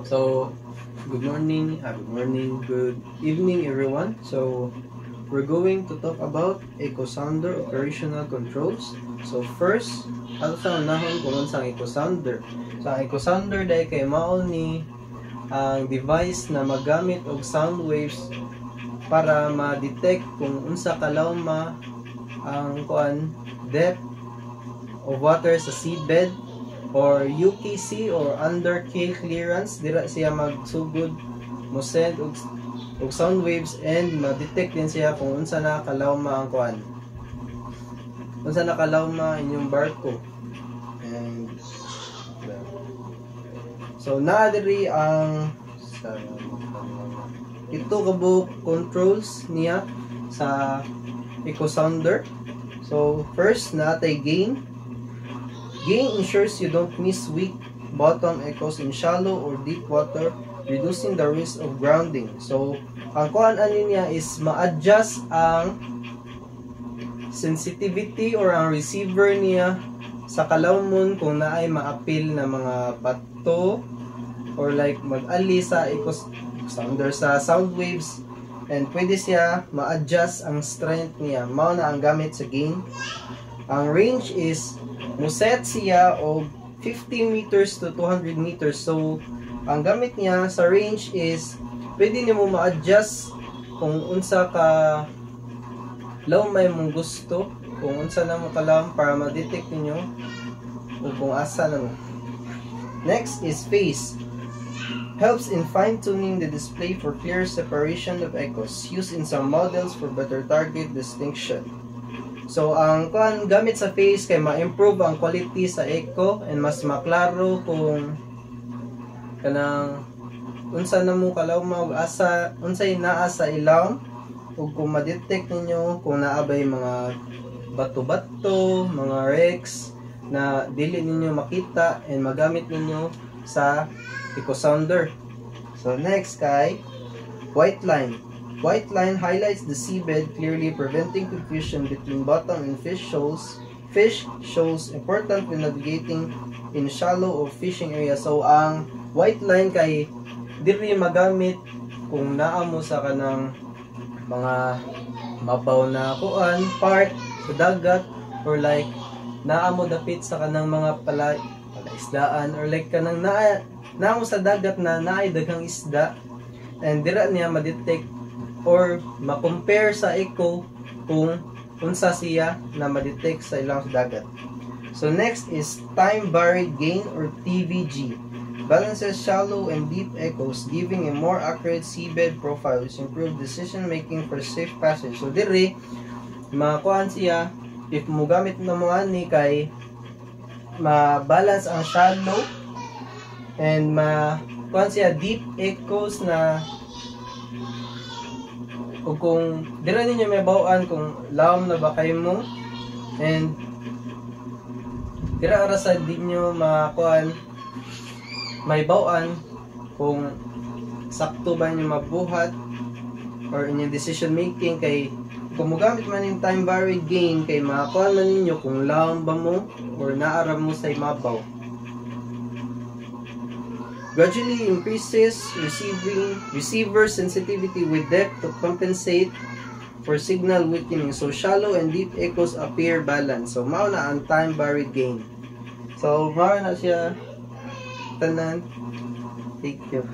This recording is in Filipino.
So, good evening, everyone. So, we're going to talk about Echo Sounder operational controls. So, first, ato sa unahon kung unsang Echo Sounder. Sa Echo Sounder dahil kay mao ni ang device na magamit og sound waves para ma-detect kung unsa kalawma ang depth of water sa seabed or UKC or under keel clearance. Dira siya magsugod mo send og sound waves and ma-detect din siya kung unsa na kalawma ang unsa na kalawma inyong barko. And so naadiri ang ito kabo controls niya sa Echo Sounder. So first natay gain. Gain ensures you don't miss weak bottom echoes in shallow or deep water, reducing the risk of grounding. So, ang niya is ma-adjust ang sensitivity or ang receiver niya sa kalawmon kung naay maapil na mga bato or like mag-ali sa echo sounder sa sound waves, and pwede siya ma-adjust ang strength niya. Mao na ang gamit sa gain. Ang range is muset siya o 50 meters to 200 meters. So, ang gamit niya sa range is pwede niyo ma-adjust kung unsa ka law may mong gusto, kung unsa na mo kalam para ma-detect niyo o kung asa na mo. Next is phase. Helps in fine-tuning the display for clear separation of echoes, used in some models for better target distinction. So, ang gamit sa phase kay ma-improve ang quality sa echo and mas maklaro kung kanang unsa na mo kalawma ug asa unsay naa sa ilaw, ug kung ma-detect ninyo kung naabay mga bato-bato, mga wrecks na dili ninyo makita and magamit ninyo sa Echo Sounder. So, next kay white line. White line highlights the seabed clearly, preventing confusion between bottom and fish shoals. Fish shoals important when navigating in shallow or fishing area. So ang white line kay diri magamit kung naa mo sa kanang mga mabaw na part sa dagat, or like naa mo dapit sa kanang mga palaisdaan, or like kanang naa mo sa dagat na naay daghang isda, and dira niya ma-detect or ma-compare sa echo kung unsa siya na ma-detect sa ilang dagat. So next is time varied gain or TVG. Balances shallow and deep echoes, giving a more accurate seabed profile which improve decision making for safe passage. So dire makuan siya if mo gamit na mo ani kay ma-balance ang shallow and makuan siya deep echoes na, o kung dira ninyo may bawaan kung lawom na ba kayo mo, and dira ara sa di nyo makuan may bawaan kung sakto ba nyo mabuhat or inyong decision making. Kay kung mogamit man yung time varied gain kay makakuan man ninyo kung lawom ba mo or naara mo sa imabaw. Gradually increases receiver sensitivity with depth to compensate for signal weakening. So shallow and deep echoes appear balanced. So mao na ang time varied gain. So mao na siya tanan. Thank you.